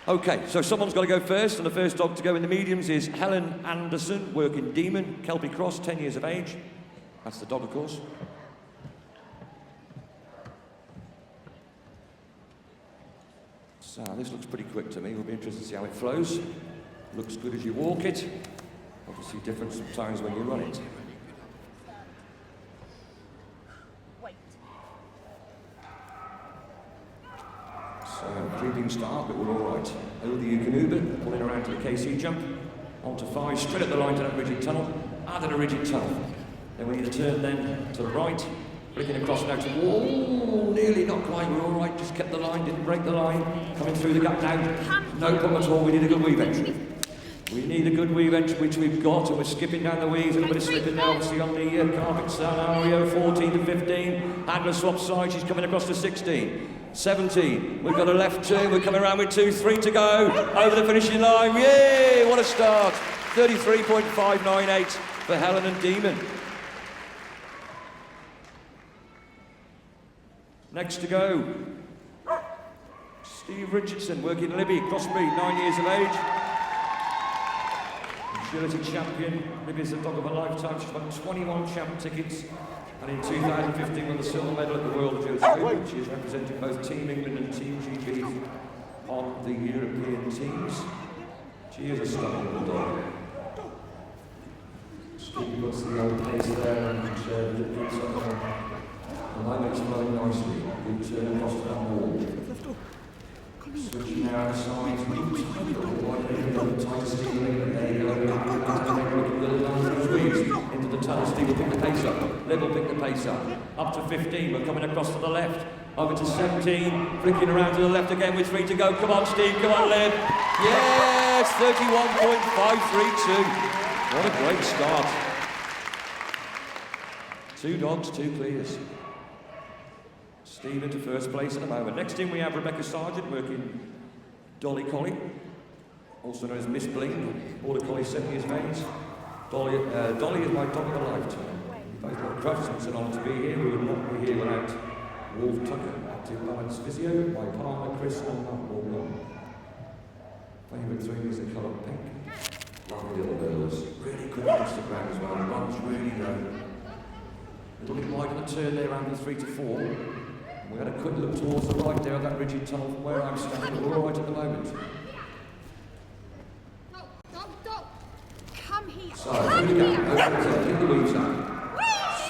Okay, so someone's got to go first, and the first dog to go in the mediums is Helen Anderson, working Demon, Kelpie Cross, 10 years of age. That's the dog, of course. So this looks pretty quick to me. We'll be interested to see how it flows. Looks good as you walk it. Obviously different sometimes when you run it. So, creeping start, but we're all right. Over the Eukanuba, pulling around to the KC jump. Onto 5, straight up the line to that rigid tunnel. Added a rigid tunnel. Then we need a turn then to the right. Flicking across now to wall. Nearly, not quite, we're all right. Just kept the line, didn't break the line. Coming through the gap now. No problem at all, we need a good weave entry. We need a good weave entry, which we've got, and we're skipping down the weaves. A little bit of slipping now, obviously on the carpet scenario. 14 to 15. Handler swap side, she's coming across to 16. 17, we've got a left turn, we're coming around with 2, 3 to go, over the finishing line, yay, what a start, 33.598 for Helen and Demon. Next to go, Steve Richardson, working Libby, crossbreed, 9 years of age. Agility champion, Libby's a dog of a lifetime, she's won 21 champ tickets. And in 2015 won the silver medal at the World Agility Open. She is representing both Team England and Team GB on the European teams. She is a stunning little dog. Steve puts the old pace there and gets up there. And that makes it very nicely. Good turn across that wall. Switching now sides, tight stealing, there you go, into the tunnel. Steve will pick the pace up, Liv will pick the pace up to 15, we're coming across to the left, over to 17, flicking around to the left again with 3 to go, come on Steve, come on Liv, yes, 31.532, what a great start. 2 dogs, 2 clears. Steve into first place at the moment. Next in we have Rebecca Sargent working Dolly Collie, also known as Miss Bling, Border Collie, 7 years of age. Dolly is my dog of a lifetime. We both got Crufts, it's an honour to be here. We would not be here without Wolf Tucker, active balance physio, my partner Chris and Matt Walker. Favourite 3 is the colour pink. Lovely little girls, really quick across the ground as well, runs really low. A little bit wide on the turn there, around the 3 to 4. We had a quick look towards the right there, that rigid tunnel from where I'm standing, but we're all right at the moment. Come here. So, here we go. Get the weaves up.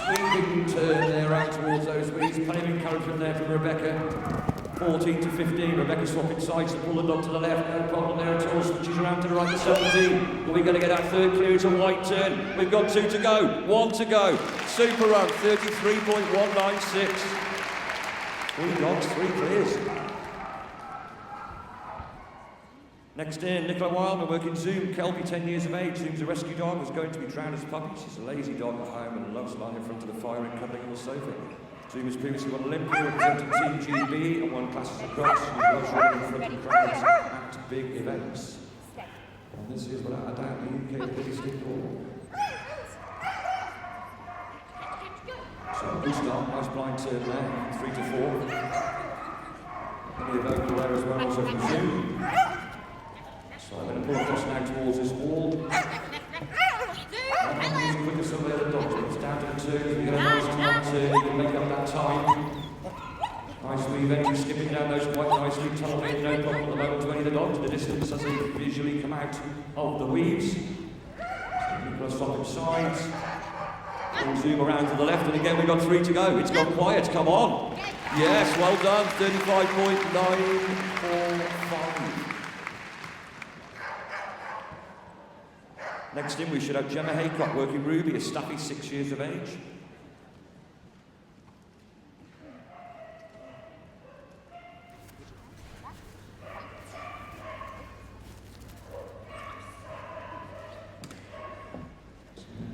Sweeping turn there out towards those weaves. Plenty of encouragement there from Rebecca. 14 to 15. Rebecca swapping sides to pull the dog to the left. No problem there at all. Switches around to the right to 17. Are we going to get our third clear? It's a white turn. We've got 2 to go. 1 to go. Super run. 33.196. 3 dogs, 3 clears. Next in, Nicola Wilder working Zoom, Kelpie, 10 years of age. Zoom's a rescue dog, was going to be drowned as a puppy. She's a lazy dog at home and loves lying in front of the fire and cuddling on the sofa. Zoom has previously won Olympia, representing Team GB and won classes across. She loves running in front of crowds at big events. And this is without a doubt the UK's biggest dog. So good start, nice blind turn there, 3 to 4. Plenty of vocal there as well, also from Zoom. So I'm going to pull across now towards this wall. He's quicker some of the other dogs, but it's down to the turn. You get a nice long turn, you can make up that time. Nice weave entry, skipping down those quite nicely, tunneling, no problem at the moment to any of the dogs. The distance as they visually come out of the weaves. So Nicola swapping sides. We'll zoom around to the left, and again we've got 3 to go. It's gone quiet, come on. Yes, well done, 35.945. Next in we should have Gemma Haycock working Ruby, a Staffy, 6 years of age.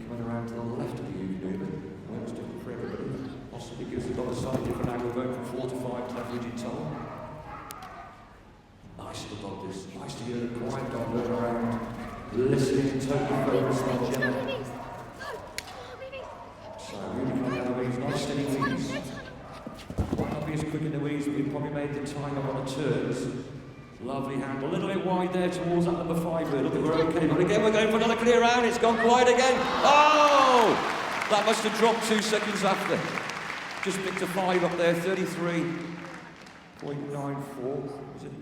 Coming around to the left of the Eukanuba, works different for everybody. Possibly gives the dog a slightly different angle, going from 4 to 5 to that rigid tunnel. Nice little dog this, nice to hear a quiet dog going around. Listening, totally focused on Gemma. So really coming down the weaves, nice steady weaves. Might not be as quick in the weaves, but we've probably made the time up on the turns. Lovely handle, a little bit wide there towards that number 5. Look, we're okay, but again we're going for another clear round. It's gone wide again. Oh! That must have dropped 2 seconds after. Just picked a 5 up there, 33.94. Was it?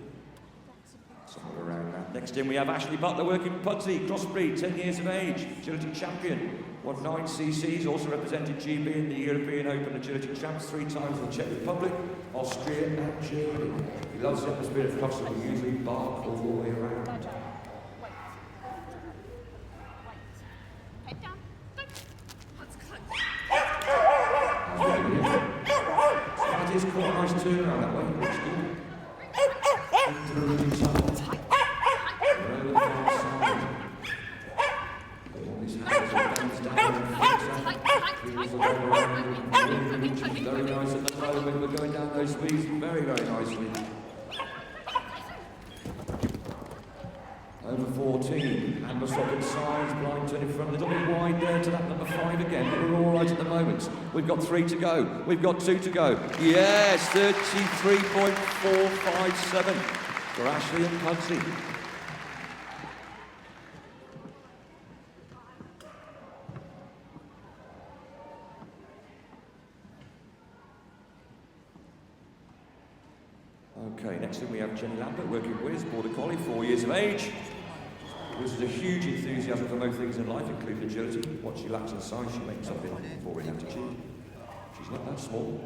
Somewhere around that. Next in we have Ashley Butler, working Pudsey, crossbreed, 10 years of age, agility champion. Won 9 CCs, also represented GB in the European Open Agility Champs 3 times in the Czech Republic, Austria and Germany. He loves the atmosphere of Crufts and will usually bark all the way around. That is quite a nice turnaround that way, looks good. Into the rigid tunnel. Over the far side. All these hands are bent down and fixed up. Heels are all around. Very nice at the moment. We're going down those weeds very, very nicely. Over 14, and we're swapping sides, blind turn in front, a little bit wide there to that number 5 again, but we're all right at the moment. We've got 3 to go, we've got 2 to go. Yes, 33.457 for Ashley and Pudsey. Okay, next thing we have Jenny Lambert, working Wiz, Border Collie, 4 years of age. Wiz has a huge enthusiasm for most things in life, including agility. What she lacks in size, she makes up in forward aptitude. She's not that small.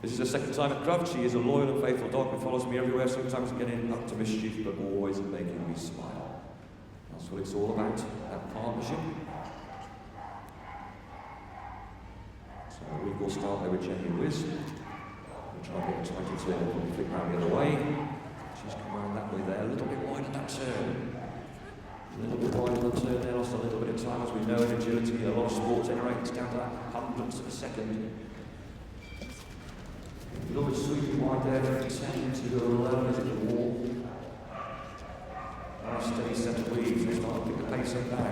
This is her 2nd time at Crufts. She is a loyal and faithful dog who follows me everywhere, sometimes getting up to mischief, but always making me smile. That's what it's all about, that partnership. So we will start there with Jenny and Wiz. We'll try and get a 20 turn and flick round the other way. She's come around that way there, a little bit wide on that turn. A little bit wide on the turn there, lost a little bit of time, as we know in agility. A lot of sports generates down to that hundredths of a second. A little bit sweeping wide there, 10 to 11 as at the wall. Nice steady set of weaves, we're starting to pick the pace up now.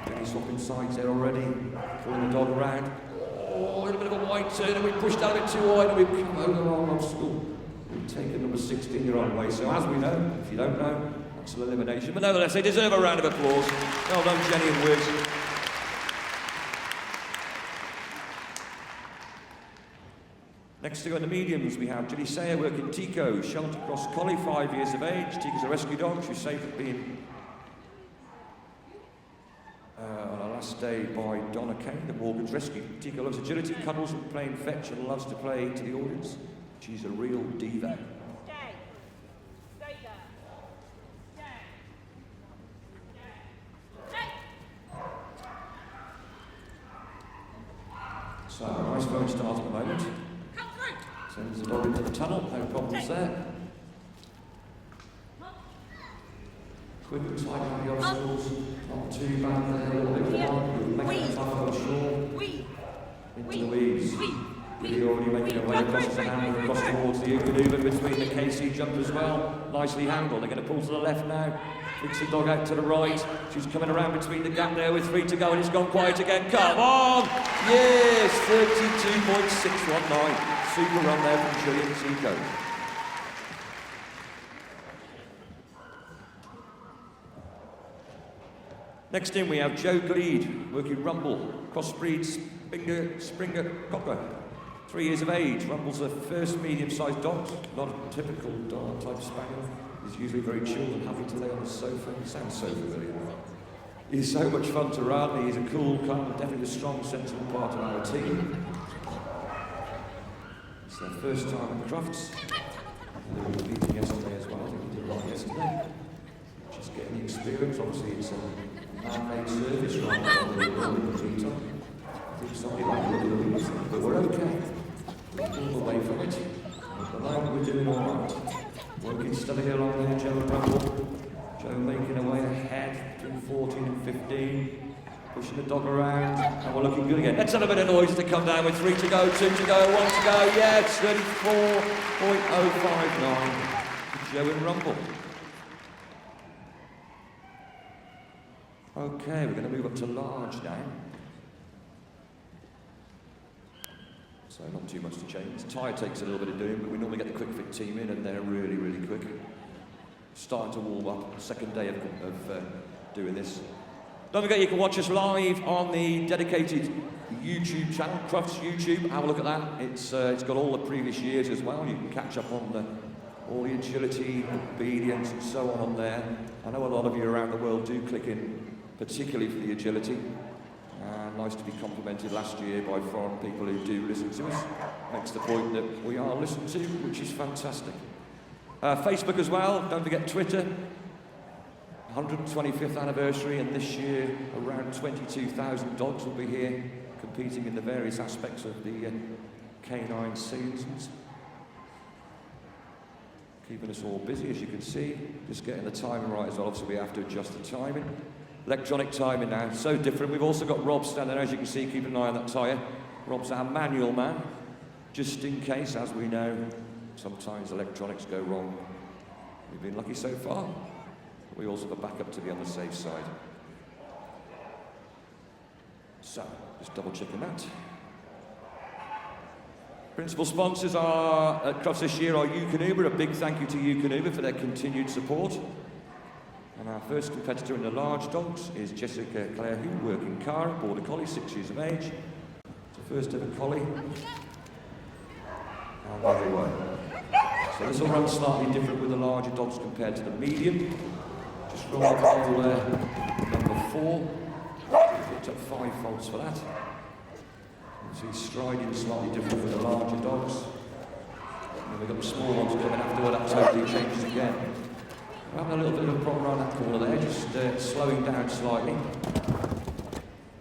Getting swapping sides there already, pulling the dog around. Oh, a little bit of a wide turn, and we pushed out a bit too wide, and we've come over our obstacle. We've taken number 16 the wrong way, so as we know, if you don't know, that's an elimination. But nevertheless, they deserve a round of applause. Well done, Jenny and Wiz. Next to go in the mediums, we have Julie Sayer working Tico, Shelter Cross Collie, 5 years of age. Tico's a rescue dog. She's safe at being on her last day by Donna Kane, the Morgan's rescue. Tico loves agility, cuddles and playing fetch, and loves to play to the audience. She's a real diva. So, nice phone start at the moment. Sends the dog into the tunnel, no problems there. Quick and tight on the obstacles, not too bad there, a little bit wide, we'll make it tough on shore. Into the weeds. Really already making her way across the handle, across towards the Ukaduba between the KC jump as well. Nicely handled, they're going to pull to the left now. Flicks the dog out to the right. She's coming around between the gap there with 3 to go, and it's gone quiet again. Come on! Yes, 32.619. Super run there from Julian Tico. Next in we have Joe Gleed, working Rumble, crossbreed Springer Cocker, 3 years of age. Rumble's the first medium-sized dog, not a typical dog type spaniel. He's usually very chilled and happy to lay on the sofa. He sounds so familiar. He's so much fun to run. He's a cool, calm, definitely a strong, sensible part of our team. It's their first time at Crufts. They were beating yesterday as well. I think he did right yesterday. Just getting the experience. Obviously, it's a man-made service rather than a computer. I think somebody might look at the leaves, but we're okay. We're all away from it. At the moment, we're doing all right. Working steadily along there, Joe and Rumble. Joe making her way ahead between 14 and 15. Pushing the dog around, and we're looking good again. Let's have a bit of noise to come down with 3 to go, 2 to go, 1 to go. Yes, 34.059 for Joe and Rumble. Okay, we're going to move up to large now. So not too much to change. Tyre takes a little bit of doing, but we normally get the quick fit team in, and they're really, really quick. starting to warm up. Second day of doing this. Don't forget you can watch us live on the dedicated YouTube channel, Crufts YouTube. Have a look at that. It's got all the previous years as well. You can catch up on all the agility, obedience, and so on there. I know a lot of you around the world do click in, particularly for the agility. Nice to be complimented last year by foreign people who do listen to us. Makes the point that we are listened to, which is fantastic. Facebook as well. Don't forget Twitter. 125th anniversary, and this year around 22,000 dogs will be here competing in the various aspects of the canine seasons. Keeping us all busy, as you can see. Just getting the timing right as well. Obviously, we have to adjust the timing. Electronic timing now, so different. We've also got Rob standing there, as you can see, keeping an eye on that tyre. Rob's our manual man, just in case, as we know, sometimes electronics go wrong. We've been lucky so far. We also have a backup to be on the safe side. So, just double checking that. Principal sponsors are at Crufts this year are Eukanuba. A big thank you to Eukanuba for their continued support. And our first competitor in the large dogs is Jessica Clarehu, working Cara, Border Collie, 6 years of age. It's the first ever collie. And there they were. So this will run slightly different with the larger dogs compared to the medium. Just roll up all number 4. Picked up 5 faults for that. You see striding slightly different with the larger dogs. And we've got the small ones coming afterward, that totally changes again. We're having a little bit of a problem around that corner there, just slowing down slightly.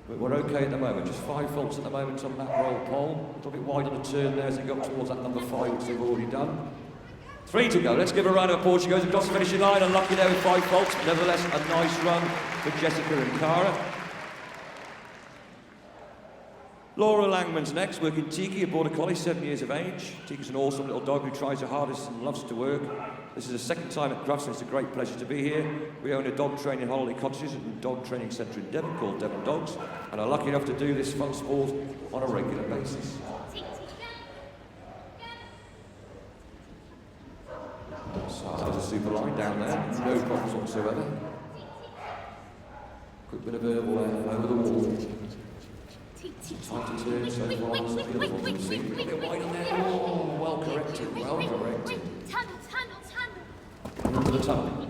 But we're okay at the moment, just 5 faults at the moment on that roll pole. A little bit wide on the turn there as they go up towards that number 5, which they've already done. 3 to go, let's give a round of applause. She goes across the finishing line, unlucky there with 5 faults, but nevertheless a nice run for Jessica and Cara. Laura Langman's next, working Tiki, a Border Collie, 7 years of age. Tiki's an awesome little dog who tries her hardest and loves to work. This is the second time at Crufts, and it's a great pleasure to be here. We own a dog training holiday cottages and dog training centre in Devon called Devon Dogs, and are lucky enough to do this fun sport on a regular basis. So there's a super line down there, no problems whatsoever. Quick bit of verbal there, over the wall. Tight to turn so far, it's the other one we've seen. A little bit wide on there. Oh, well corrected, well corrected. Under the tunnel.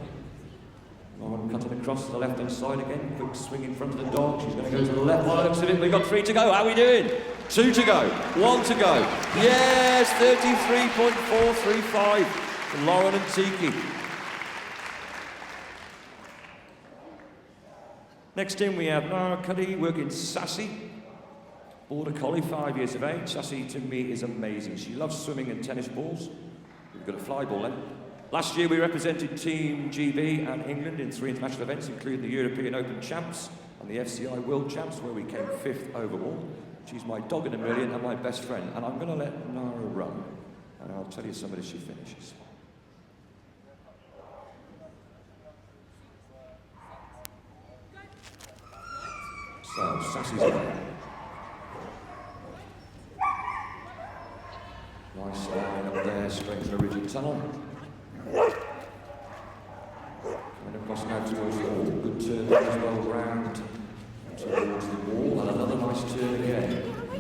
Lauren cutting across the left-hand side again. Quick swing in front of the dog. She's going to go to the left. By the looks of it, we've got 3 to go. How are we doing? 2 to go. 1 to go. Yes, 33.435 for Lauren and Tiki. Next in, we have Nara Cuddy working Sassy. Border Collie, 5 years of age. Sassy, to me, is amazing. She loves swimming and tennis balls. We've got a fly ball then. Last year, we represented Team GB and England in 3 international events, including the European Open Champs and the FCI World Champs, where we came 5th overall. She's my dog in a million and my best friend. And I'm going to let Nara run, and I'll tell you some of this as she finishes. So, Sassy's away. Nice line up there, straight to the rigid tunnel. Coming across now towards the wall. Good turn there as well, round towards the wall. And another nice turn again.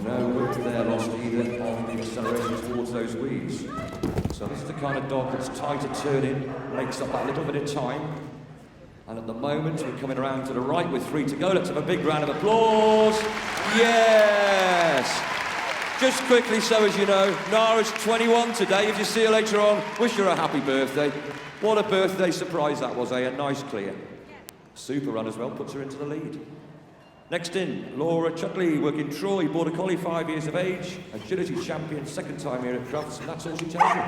No width there lost either on the acceleration towards those weaves. So this is the kind of dog that's tighter turning, makes up that little bit of time. And at the moment, we're coming around to the right with 3 to go. Let's have a big round of applause. Yes! Just quickly, so as you know, Nara's 21 today. If you see her later on, wish her a happy birthday. What a birthday surprise that was, eh? A nice clear. Super run as well, puts her into the lead. Next in, Laura Chuckley, working Troy, Border Collie, 5 years of age, agility champion, second time here at Crufts, and that's all she tells you.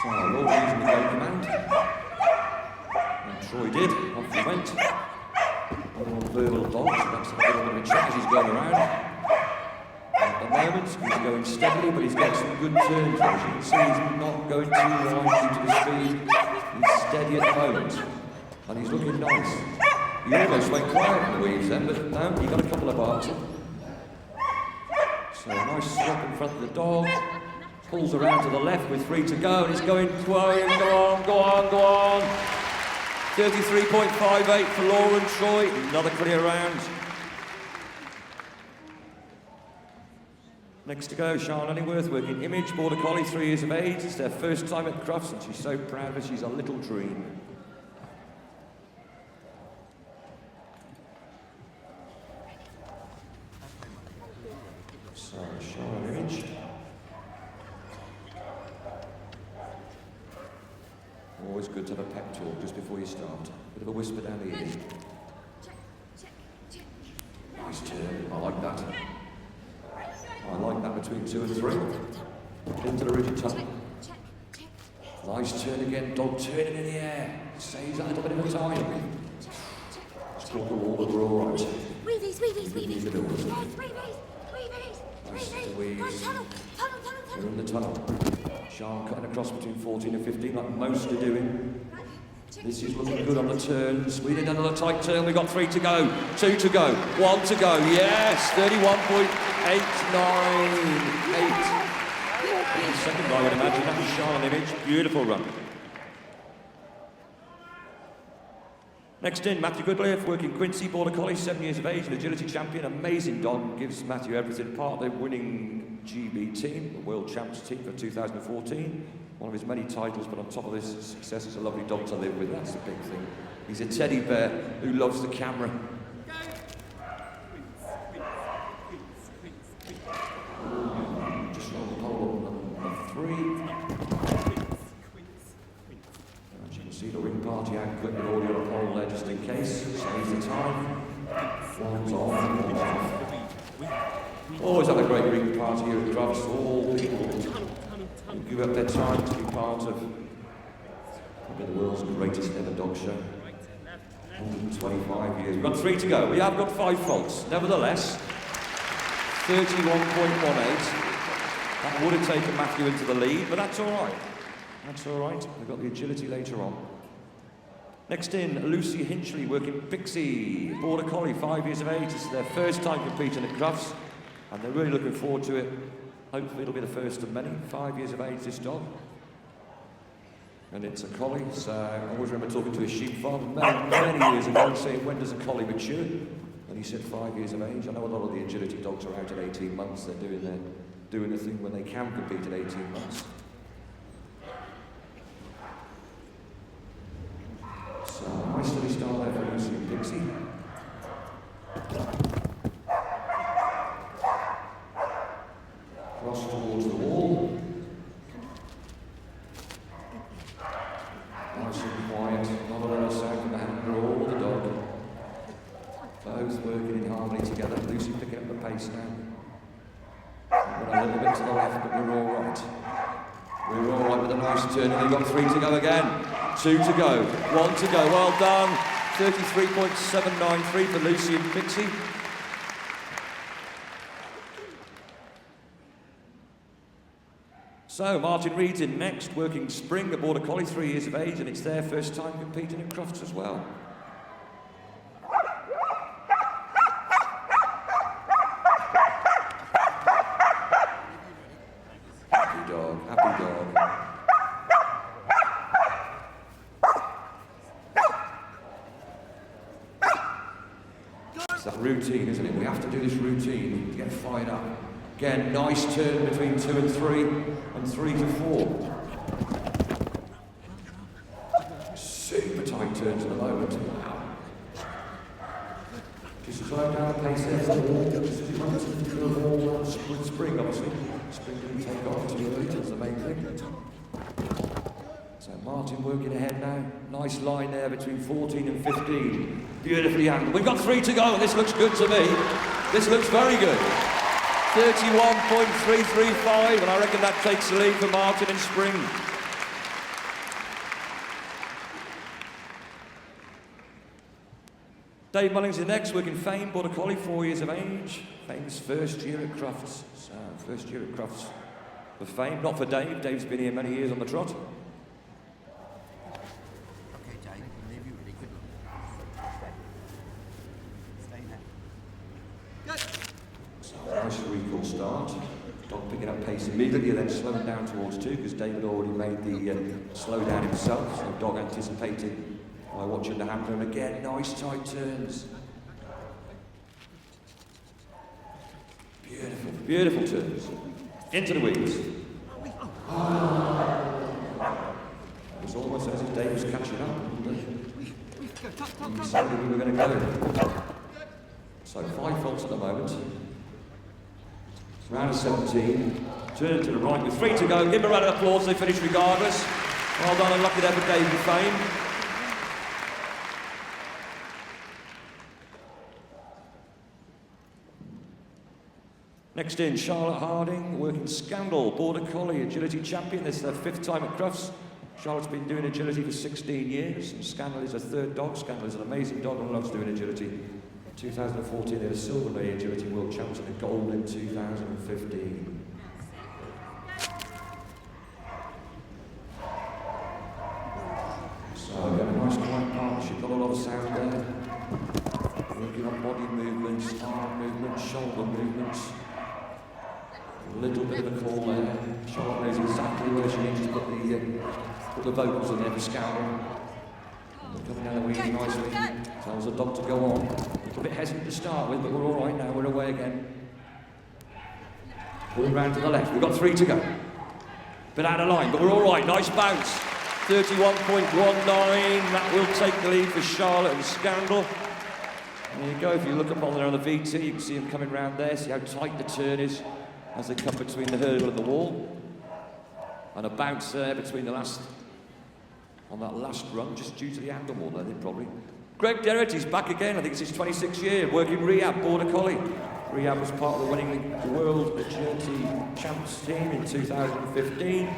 So, Laura using the go command. And Troy did, off he went. All verbal dogs, so that's a little bit of a check as he's going around. At the moment, he's going steadily, but he's getting some good turns. As you can see, he's not going too wide due to the speed. He's steady at the moment, and he's looking nice. He almost went quiet in the weaves then, but no, he got a couple of barks in. So a nice swap in front of the dog. Pulls around to the left with 3 to go, and he's going, go on. 33.58 for Lauren Troy, another clear round. Next to go, Sian Illingworth, working Image, Border Collie, 3 years of age. It's their first time at Crufts, and she's so proud of her, she's a little dream. So, Sian Image. Always good to have a pep talk just before you start. Bit of a whisper down the ear. Nice turn, I like that. I like that between 2 and 3. Into the rigid tunnel. Nice turn again, dog turning in the air. Saves a little bit of a time. Struck the wall, but we're all right. Weavies. Nice to weaves. We're in the tunnel. Sian cutting across between 14 and 15 like most are doing. This is looking good on the turns. We did another tight turn. We've got 3 to go, 2 to go, 1 to go. Yes, 31.898. Second, I would imagine. That was Sian Image. Beautiful run. Next in, Matthew Goodliff, working Quincy, Border Collie, 7 years of age, an agility champion. Amazing dog. Gives Matthew everything. Part of the winning GB team, the World Champs team for 2014. One of his many titles, but on top of this success, he's a lovely dog to live with. That's the big thing. He's a teddy bear who loves the camera. Just roll the pole on number 3. As you can see, the ring party out quick with audio on the pole there just in case. Saves the time. One's off. Always have a great ring party here at Crufts. All people who give up their time to be part of probably the world's greatest ever dog show. 125 years. We've got 3 to go. We have got 5 faults. Nevertheless, 31.18. That would have taken Matthew into the lead, but that's all right. That's all right. We've got the agility later on. Next in, Lucy Hinchley, working Pixie, Border Collie, 5 years of age. This is their first time competing at Crufts, and they're really looking forward to it. Hopefully it'll be the first of many. 5 years of age, this dog. And it's a collie, so I always remember talking to a sheep farmer many years ago and saying, when does a collie mature? And he said 5 years of age. I know a lot of the agility dogs are out at 18 months. They're doing the thing when they can compete at 18 months. So, nice steady start there for Lucy and Pixie. Cross towards the wall. Nice and quiet, not a lot of sound from the handler or the dog. Both working in harmony together. Lucy picking up the pace now. We've got a little bit to the left, but we're all right. We're all right with a nice turn, and they've got 3 to go again. 2 to go, 1 to go. Well done. 33.793 for Lucy and Pixie. So, Martin Reed's in next, working Spring, a Border Collie, 3 years of age, and it's their first time competing in Crufts as well. Happy dog, happy dog. It's that routine, isn't it? We have to do this routine to get fired up. Again, nice turn between 2 and 3, and 3 to 4. Super tight turns at the moment. Wow. Just slow down the pace there for the wall. Just as you want to do the wall with Spring, obviously. Spring didn't take off too early, that's the main thing. So Martin working ahead now. Nice line there between 14 and 15. Beautifully handled. We've got 3 to go, and this looks good to me. This looks very good. 31.335, and I reckon that takes the lead for Martin and Spring. Dave Mullings is next, working Fame, Border Collie, 4 years of age. Fame's first year at Crufts. So, first year at Crufts for Fame, not for Dave. Dave's been here many years on the trot. Nice recall start. Dog picking up pace immediately, then slowing down towards 2 because David already made the slow down himself. So dog anticipated by watching the handler, and again, nice tight turns. Beautiful, beautiful turns. Into the weeds. It was almost as if Dave was catching up. He decided we were going to go. So 5 faults at the moment. Round of 17. Turn to the right with 3 to go. Give them a round of applause. They finish regardless. Well done and lucky there for Dave and Fame. Next in, Charlotte Harding, working Scandal, Border Collie, Agility Champion. This is their 5th time at Crufts. Charlotte's been doing agility for 16 years, and Scandal is her 3rd dog. Scandal is an amazing dog and loves doing agility. In 2014, they were silver May Agility World Champs and gold in 2015. So, again, a nice quiet partnership, got a lot of sound there. Working on body movements, arm movements, shoulder movements. A little bit of a call there. Charlotte knows exactly where she needs to put the vocals in there for Scandal. Coming down the wings nicely. Tells the dog to go on. A little bit hesitant to start with, but we're all right now. We're away again. Pulling round to the left. We've got 3 to go. Bit out of line, but we're all right. Nice bounce. 31.19. That will take the lead for Charlotte and Scandal. There you go. If you look up on there on the VT, you can see them coming round there. See how tight the turn is as they come between the hurdle and the wall. And a bounce there between the last, on that last run, just due to the angle more than anything probably. Greg Derrity's back again. I think it's his 26th year, working Rehab, Border Collie. Rehab was part of the winning World Agility Champs team in 2015.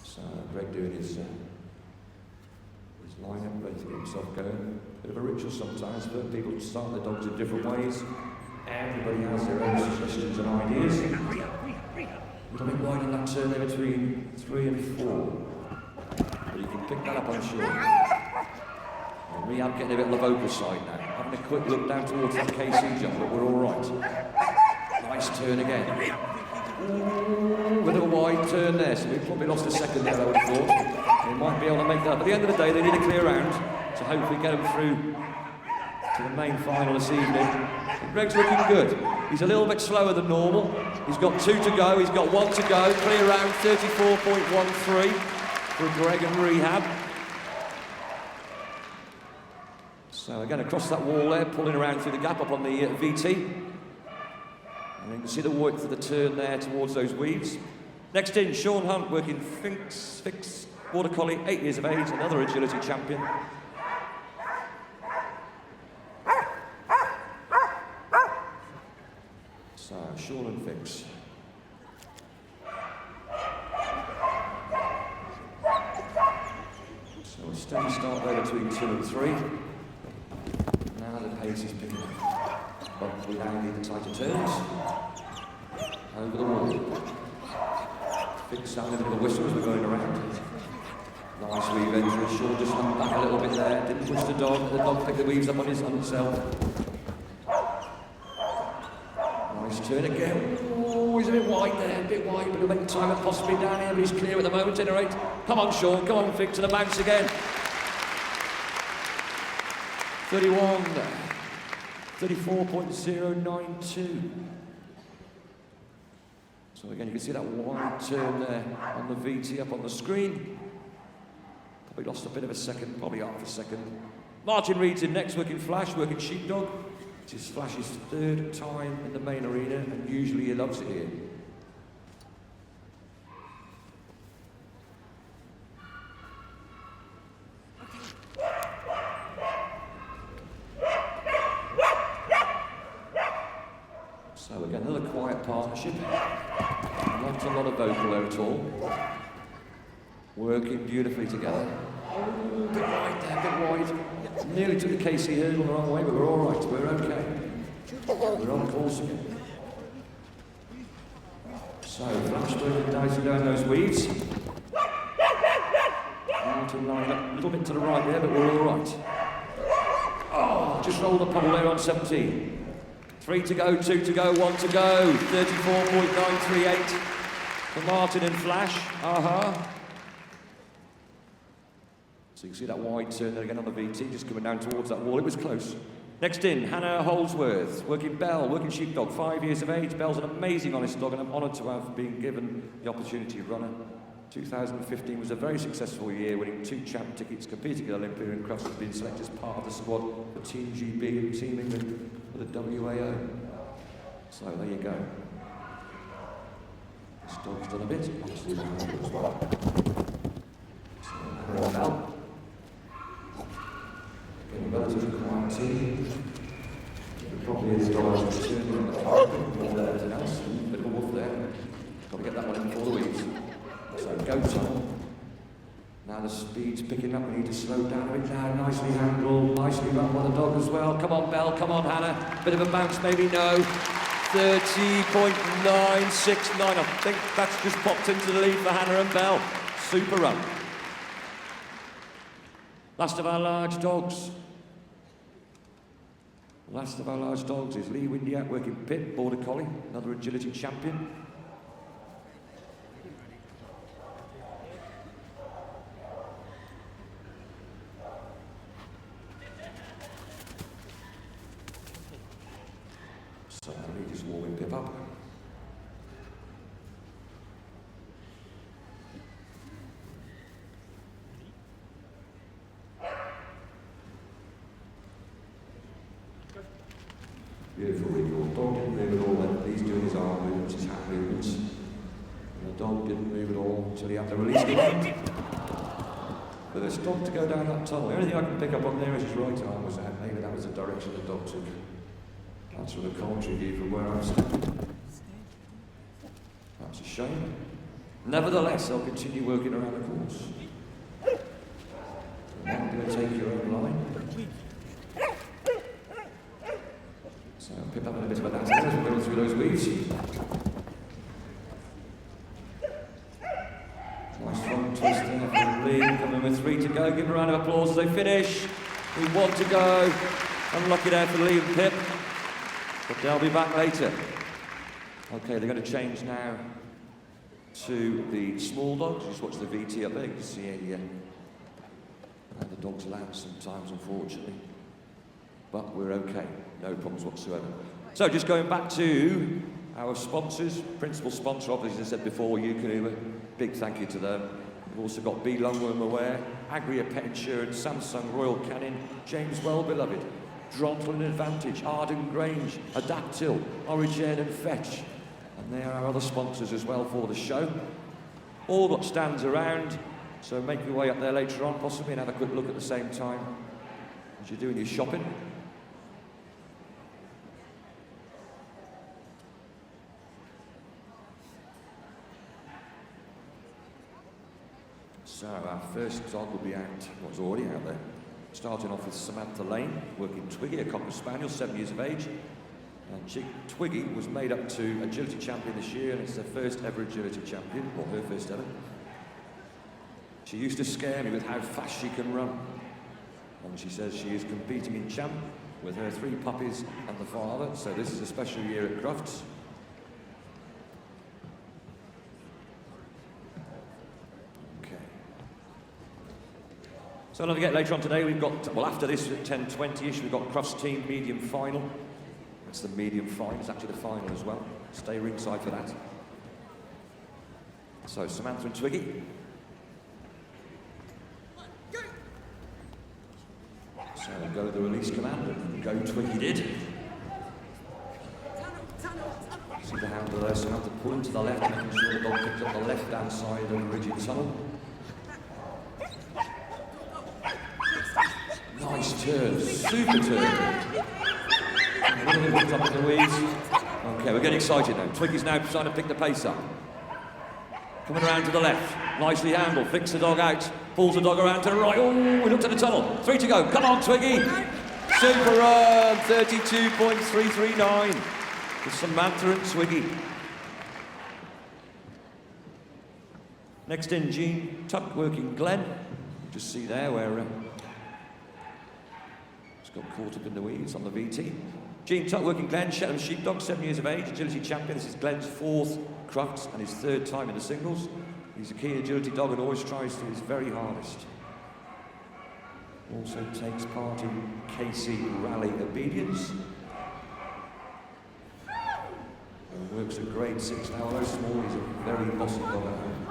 So Greg doing his line-up, ready to get himself going. Bit of a ritual sometimes, but people start their dogs in different ways. Everybody has their own suggestions and ideas. A little bit wide on that turn there between 3 and 4. But you can pick that up, I'm sure. And Rehab getting a bit on the vocal side now. Having a quick look down towards that KC jump, but we're all right. Nice turn again. Ooh, a little wide turn there, so we've probably lost a second there, I would have thought. They might be able to make that up. At the end of the day, they need a clear round to hopefully get them through to the main final this evening. And Greg's looking good. He's a little bit slower than normal. He's got 2 to go, he's got 1 to go. Clear round 34.13 for Greg and Rehab. So again, across that wall there, pulling around through the gap up on the VT. And you can see the work for the turn there towards those weaves. Next in, Sean Hunt, working Fix, Border Collie, 8 years of age, another agility champion. So, Sean and Fix. So a steady start there between 2 and 3. Now the pace is picking up. But we now need the tighter turns. Over the wall. Fix sounding a bit of a whistle as we're going around. Nice weave entry. Sean just hung back a little bit there. Didn't push the dog picked the weaves up on himself. Nice turn again. Oh, he's a bit wide there, a bit wide, but he'll make time and possibly down here, but he's clear at the moment, at any rate. Come on, Sean, come on, Fix, to the bounce again. 34.092. So again, you can see that wide turn there on the VT up on the screen. Probably lost a bit of a second, probably half a second. Martin Reed's in next, working Flash, working Sheepdog. It's his Flash's 3rd time in the main arena, and usually he loves it here. So again, another quiet partnership. Not a lot of vocal there at all. Working beautifully together. Oh, a bit wide there, a bit wide. Nearly took the KC hurdle the wrong way, but we're all right, we're okay. We're on course again. So So, Flash working dicey down those weeds. Mountain line up a little bit to the right there, but we're all right. Oh, just roll the pole there on 17. 3 to go, 2 to go, 1 to go. 34.938 for Martin and Flash. So you can see that wide turn there again on the VT, just coming down towards that wall. It was close. Next in, Hannah Holdsworth, working Belle, working sheepdog, 5 years of age. Belle's an amazing honest dog, and I'm honoured to have been given the opportunity to run her. 2015 was a very successful year, winning 2 champ tickets, competing at Olympia, and Crufts has been selected as part of the squad for Team GB and Team England for the WAO. So there you go. This dog's done a bit, obviously the handle as well. So, Belle. Getting relatively quiet team. Probably is dog turning on the carpet more than anything else. A bit of a wolf there. Got to get that one in before the weeds. So go tunnel. Now the speed's picking up, we need to slow down a bit now. Nicely handled, nicely run by the dog as well. Come on Belle, come on Hannah. Bit of a bounce, maybe no. 30.969. I think that's just popped into the lead for Hannah and Belle. Super run. Last of our large dogs. Last of our large dogs is Lee Windiak, working Pit, Border Collie, another agility champion. So Lee just warming Pip up. Beautiful recall. Dog didn't move at all then. He's doing his arm movements, his hand movements. And the dog didn't move at all until he had to release it. But this dog to go down that tunnel. The only thing I can pick up on there is his right arm was out. Maybe that was the direction the dog took. That's from the commentary view from where I'm standing. That's a shame. Nevertheless, I'll continue working around the course. I'm going to take your own line. So Pip having a bit of a dance as we're going through those weeds. Nice front twist there from Lee, coming with 3 to go. Give them a round of applause as they finish. With 1 to go. Unlucky there for Lee and Pip, but they'll be back later. Okay, they're going to change now to the small dogs. Just watch the VT up there. You can see the dogs land sometimes, unfortunately. But we're okay, no problems whatsoever. So just going back to our sponsors, principal sponsor, obviously, as I said before, Ukanuba, big thank you to them. We've also got B. Lungworm Aware, Agria Pet Insurance, Samsung, Royal Canin, James Well Beloved, Drontlin Advantage, Arden Grange, Adaptil, Origin and Fetch. And they are our other sponsors as well for the show. All got stands around, so make your way up there later on possibly and have a quick look at the same time as you're doing your shopping. So our first dog will be out, was already out there. Starting off with Samantha Lane, working Twiggy, a Cocker Spaniel, 7 years of age. And Twiggy was made up to agility champion this year, and it's her first ever agility champion, or her first ever. She used to scare me with how fast she can run. And she says she is competing in champ with her 3 puppies and the father, so this is a special year at Crufts. So don't forget, later on today we've got, well after this at 10:20ish, we've got Crufts team medium final. That's the medium final, it's actually the final as well. Stay ringside for that. So Samantha and Twiggy. So we'll go with the release command, and go Twiggy did. See the handle there, Samantha pulling to the left, making sure the dog picks up the left-hand side of the rigid tunnel. Nice turn, super turn. Up in the weeds. Okay, we're getting excited now. Twiggy's now trying to pick the pace up. Coming around to the left. Nicely handled. Flicks the dog out. Pulls the dog around to the right. Oh, we looked at the tunnel. 3 to go. Come on, Twiggy. Super run. 32.339. With Samantha and Twiggy. Next in, Jean Tuck working Glen. Just see there where it's got caught up in the weeds on the VT. Jean Tuck working Glen, Shetland Sheepdog, 7 years of age, agility champion. This is Glen's 4th Crufts and his 3rd time in the singles. He's a keen agility dog and always tries to his very hardest. Also takes part in KC Rally Obedience. And works at grade 6 now, although small, he's a very bossy dog at home.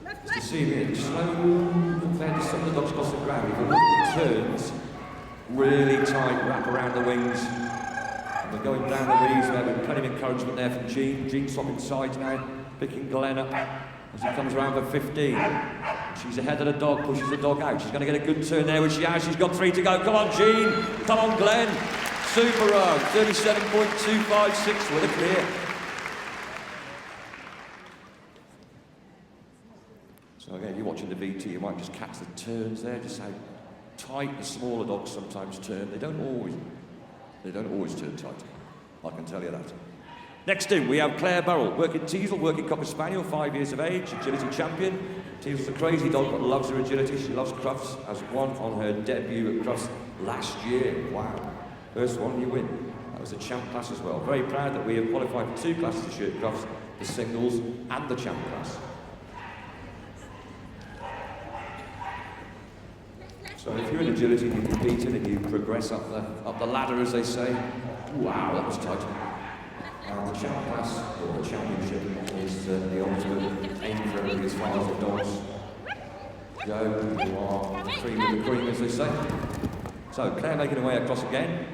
As you see here, slow compared to some of the dogs across the ground. He turns really tight, wrap around the wings. And we're going down the weeds. We're having plenty of encouragement there from Jean. Jean swapping sides now, picking Glen up as he comes around for 15. She's ahead of the dog, pushes the dog out. She's going to get a good turn there, which she has. She's got 3 to go. Come on, Jean. Come on, Glen. Super run. 37.256 with a clear. So again, you're watching the VT, you might just catch the turns there, just how tight the smaller dogs sometimes turn. They don't always turn tight. I can tell you that. Next in, we have Claire Burrell, working Teasel, working Cocker Spaniel, 5 years of age, agility champion. Teasel's a crazy dog, but loves her agility. She loves Crufts, has won on her debut at Crufts last year. Wow. First one, you win. That was a champ class as well. Very proud that we have qualified for 2 classes this year at Crufts, the singles and the champ class. So if you're in agility and you're competing and you progress up the ladder, as they say, wow, that was tight. The champ class, or the championship, is the ultimate aim for everybody as far as the dogs go. You are the cream of the cream, as they say. So Claire making her way across again.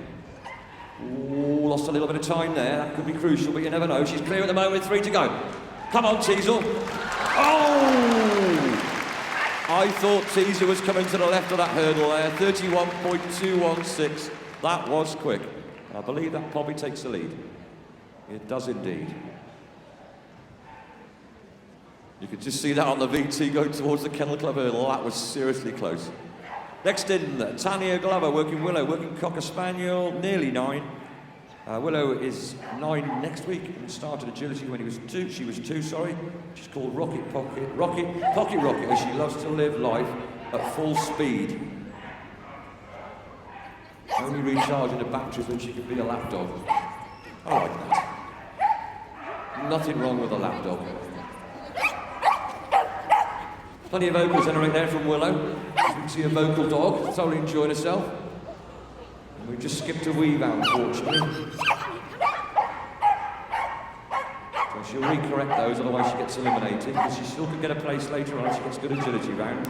Ooh, lost a little bit of time there. That could be crucial, but you never know. She's clear at the moment with 3 to go. Come on, Teasel. Oh! I thought Teaser was coming to the left of that hurdle there. 31.216. That was quick. I believe that probably takes the lead. It does indeed. You could just see that on the VT going towards the Kennel Club hurdle. That was seriously close. Next in, Tanya Glover, working Willow, working Cocker Spaniel, nearly 9. Willow is 9 next week and started agility when she was 2, sorry. She's called Rocket Pocket, as she loves to live life at full speed. Only recharging the batteries when she can be a lap dog. I like that. Nothing wrong with a lap dog. Plenty of vocals entering there from Willow. You can see a vocal dog, thoroughly enjoying herself. And we've just skipped a weave out, unfortunately. So she'll recorrect those, otherwise she gets eliminated, because she still could get a place later on if she gets good agility round.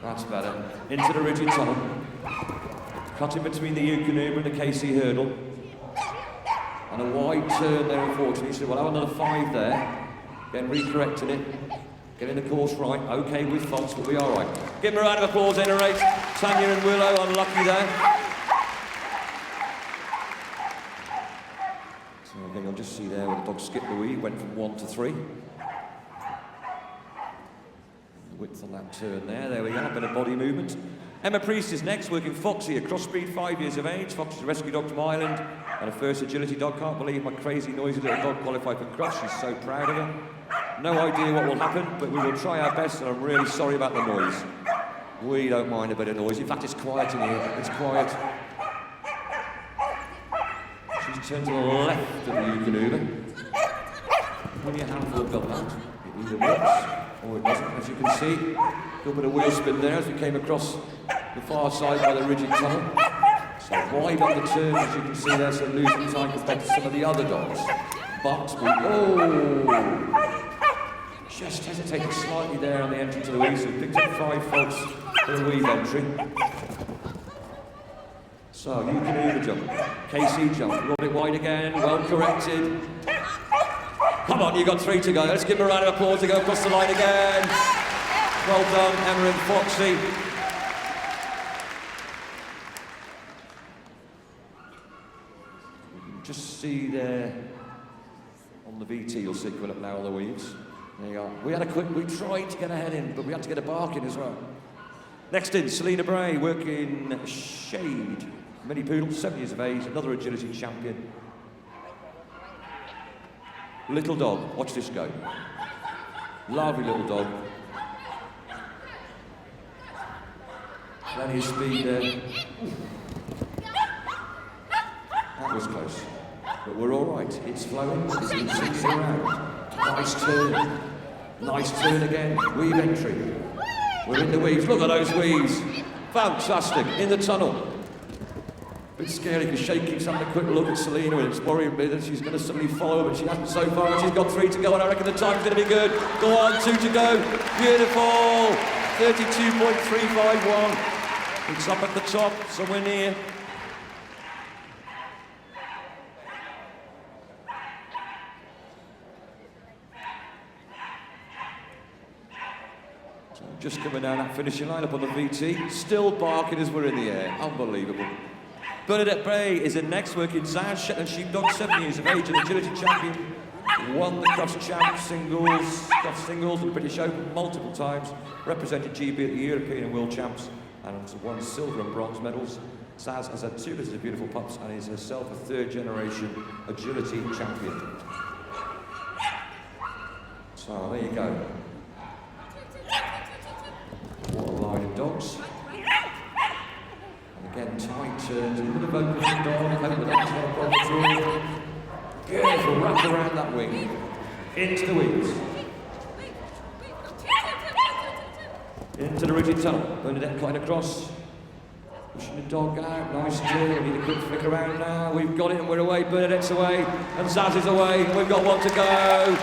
That's better. Into the rigid tunnel. Cutting between the Eukanuba and the KC hurdle. And a wide turn there, unfortunately. So we'll have another 5 there. Again, recorrecting it. Getting the course right. Okay with Fox, but we are right. Give them a round of applause, at any rate. Tanya and Willow, unlucky there. So again, you'll just see there where the dog skipped the weave, went from 1 to 3. The width on that turn there we go, a bit of body movement. Emma Priest is next, working Foxy, a crossbreed, 5 years of age. Foxy's a rescue dog from Ireland and a first agility dog. Can't believe my crazy, noisy little dog qualified for Crufts. She's so proud of her. No idea what will happen, but we will try our best, and I'm really sorry about the noise. We don't mind a bit of noise. In fact, it's quiet in here. It's quiet. She's turned to the left of the Eukanuba. Only a handful of double out. It either works or it doesn't, as you can see. A little bit of wheel spin there as we came across the far side by the rigid tunnel. So wide on the turn, as you can see there, so losing time compared to some of the other dogs. But we, just hesitated slightly there on the entry to the weave, so picked up 5 faults for the weave entry. So, Eukanuba jump, KC jump, rolled it wide again, well corrected. Come on, you've got 3 to go. Let's give them a round of applause to go across the line again. Well done, Emma and Foxy. You can just see there on the VT, you'll see coming up now on the weaves. There you are. We tried to get a head in, but we had to get a bark in as well. Next in, Selena Bray, working Shade. Mini Poodle, 7 years of age, another agility champion. Little dog, watch this go. Lovely little dog. Plenty of speed there. That was close. But we're all right. It's flowing. It's continuing around. Nice turn. Nice turn again. Weave entry. We're in the weaves. Look at those weaves. Fantastic. In the tunnel. Bit scary because Shay keeps having a quick look at Selena and it's worrying me that she's going to suddenly follow, but she hasn't so far, and she's got 3 to go, and I reckon the time's going to be good. Go on, 2 to go. Beautiful. 32.351. It's up at the top, somewhere near. So just coming down that finishing line up on the VT, still barking as we're in the air. Unbelievable. Bernadette Bray is in next, working Zaz, Shetland Sheepdog, 7 years of age, an agility champion. Won the Crufts Champ singles, Crufts singles at the British Open multiple times. Represented GB at the European and World Champs and won silver and bronze medals. Zaz has had 2 litters of beautiful pups and is herself a 3rd generation agility champion. So there you go. What a line of dogs. Again, tight turns, a little bit of open dog, I think the next one probably through. Beautiful, wrap around that wing. Into the wings. Into the rigid tunnel. Bernadette cutting across. Pushing the dog out, nice turn. We need a quick flick around now. We've got it and we're away. Bernadette's away. And Zaz is away. We've got 1 to go.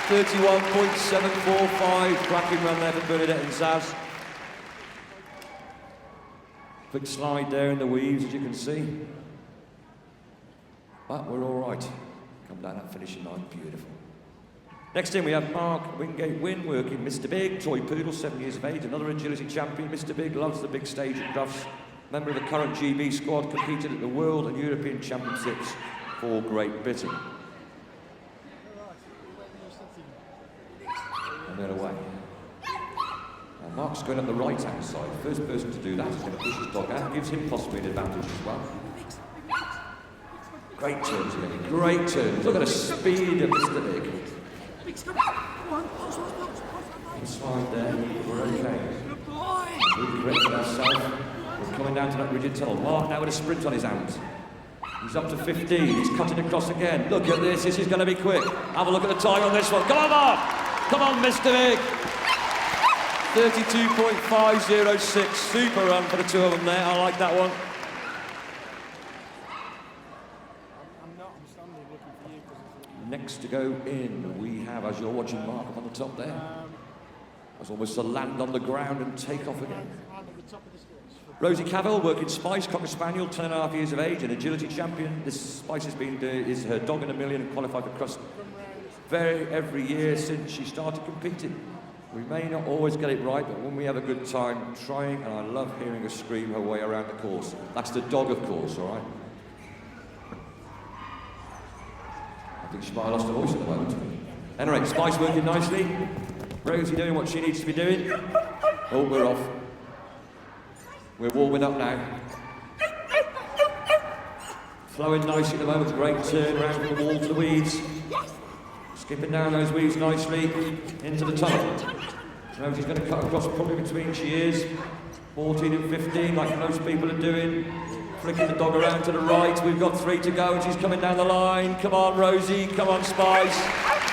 31.745. Cracking run there for Bernadette and Zaz. Quick slide there in the weaves, as you can see. But we're all right. Come down that finishing line, beautiful. Next in we have Mark Wingate Wynn working Mr. Big, toy poodle, 7 years of age, another agility champion. Mr. Big loves the big stage at Crufts. Member of the current GB squad, competed at the World and European Championships for Great Britain. And then away. And Mark's going up the right-hand side. First person to do that is going to push his dog out. Gives him possibly an advantage as well. Great turns again. Great turns. Look at the speed of Mr. Big. Slide there. We're okay. We've corrected ourselves. We're coming down to that rigid tunnel. Mark now with a sprint on his hands. He's up to 15. He's cutting across again. Look at this. This is going to be quick. Have a look at the time on this one. Come on, Mark. Come on, Mr. Big. 32.506. Super run for the 2 of them there. I like that one. Next to go in, we have, as you're watching Mark up on the top there, as almost to land on the ground and take off again. Rosie Cavell, working Spice, Cocker Spaniel, 10.5 years of age, an agility champion. This Spice has been is her dog in a million and qualified for Crufts every year since she started competing. We may not always get it right, but when we have a good time trying, and I love hearing her scream her way around the course. That's the dog, of course, all right? I think she might have lost her voice at the moment. Anyway, Spice working nicely. Rosie doing what she needs to be doing. Oh, we're off. We're warming up now. Flowing nicely at the moment. Great turn around from the wall to the weeds. Skipping down those weeds nicely into the tunnel. Rosie's going to cut across probably between she is 14 and 15, like most people are doing. Flicking the dog around to the right. We've got 3 to go and she's coming down the line. Come on, Rosie. Come on, Spice.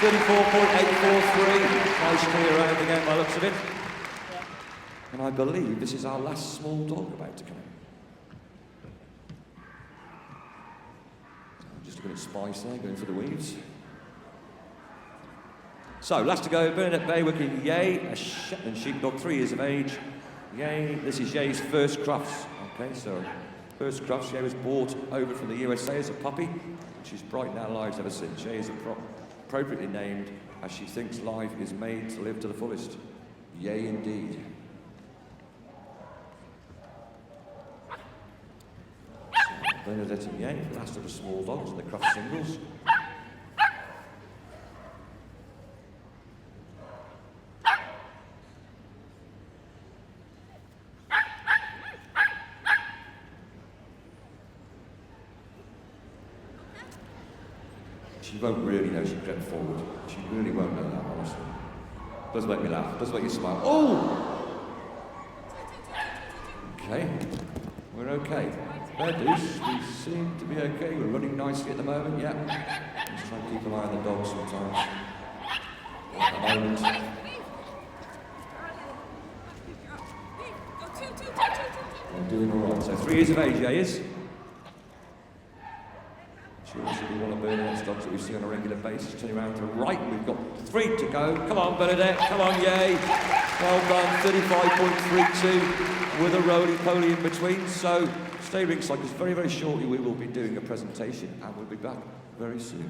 34.843. Nice clear around again by the looks of it. And I believe this is our last small dog about to come in. Just looking at Spice there, going for the weaves. So, last to go, Bernadette Bay working Yay, a Shetland Sheepdog, 3 years of age. Yay, this is Yay's first Crufts. Okay, so first Crufts. Yay was brought over from the USA as a puppy. She's brightened our lives ever since. Yay is appropriately named as she thinks life is made to live to the fullest. Yay, indeed. Bernadette and Yay, last of the small dogs in the Crufts singles. She won't really know she crept forward. She really won't know that, honestly. Does make me laugh, does make you smile. Oh! Okay, we're okay. Fair deuce, we seem to be okay. We're running nicely at the moment, yeah. Just try and keep an eye on the dogs sometimes. At the moment. We're doing all right. So 3 years of age, yeah, is? Should be one of Bernadette's dogs that we see on a regular basis. Turning around to the right, we've got 3 to go. Come on, Bernadette, come on, yay. Well done, 35.32 with a roly-poly in between. So stay ringside, because very, very shortly we will be doing a presentation and we'll be back very soon.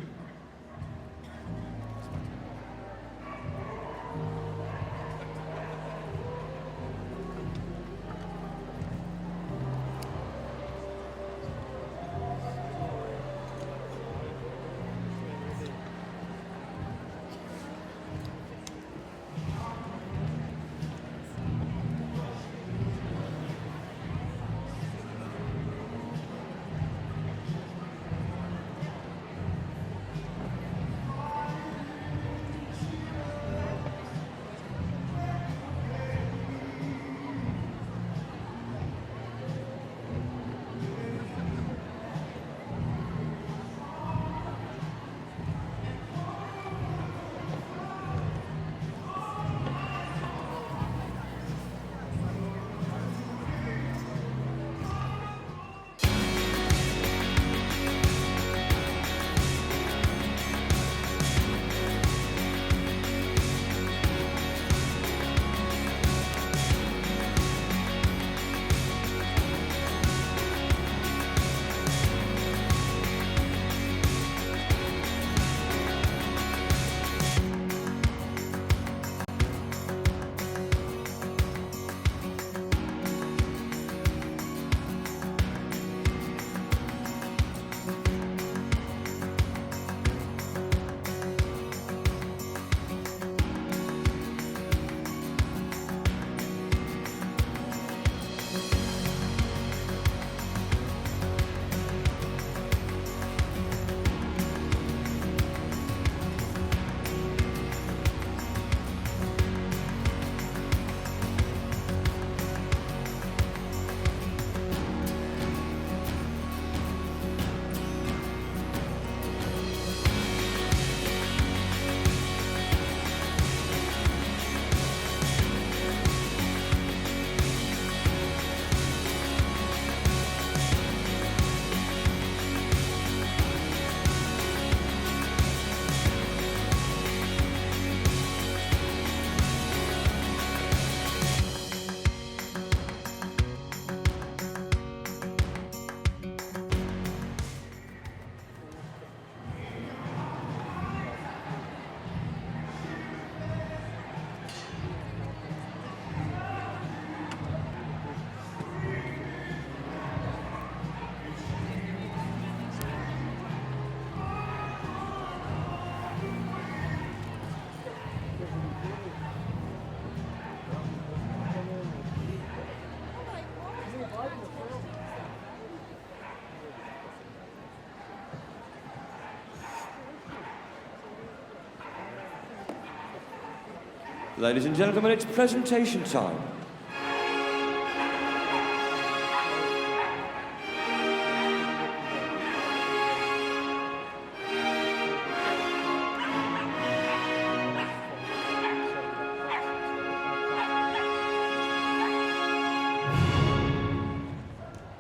Ladies and gentlemen, it's presentation time.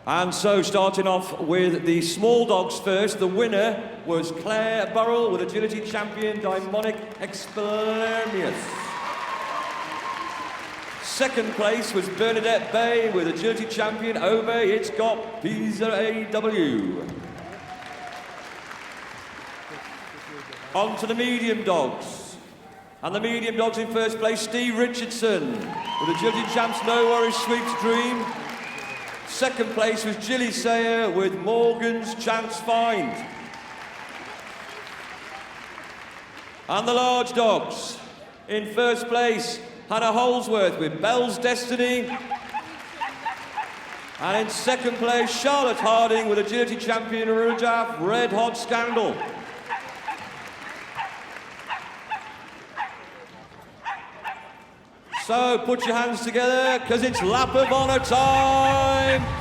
And so, starting off with the small dogs first, the winner was Claire Burrell with agility champion Daimonic Expelliarmus. Second place was Bernadette Bay with agility champion Obey It's Got Pisa AW. On to the medium dogs. And the medium dogs in first place, Steve Richardson with agility champs No Worries Sweet's Dream. Second place was Gilly Sayer with Morgan's Chance Find. And the large dogs. In first place, Hannah Holsworth with Bell's Destiny. And in second place, Charlotte Harding with agility champion Rajaf Red Hot Scandal. So put your hands together, because it's lap of honour time.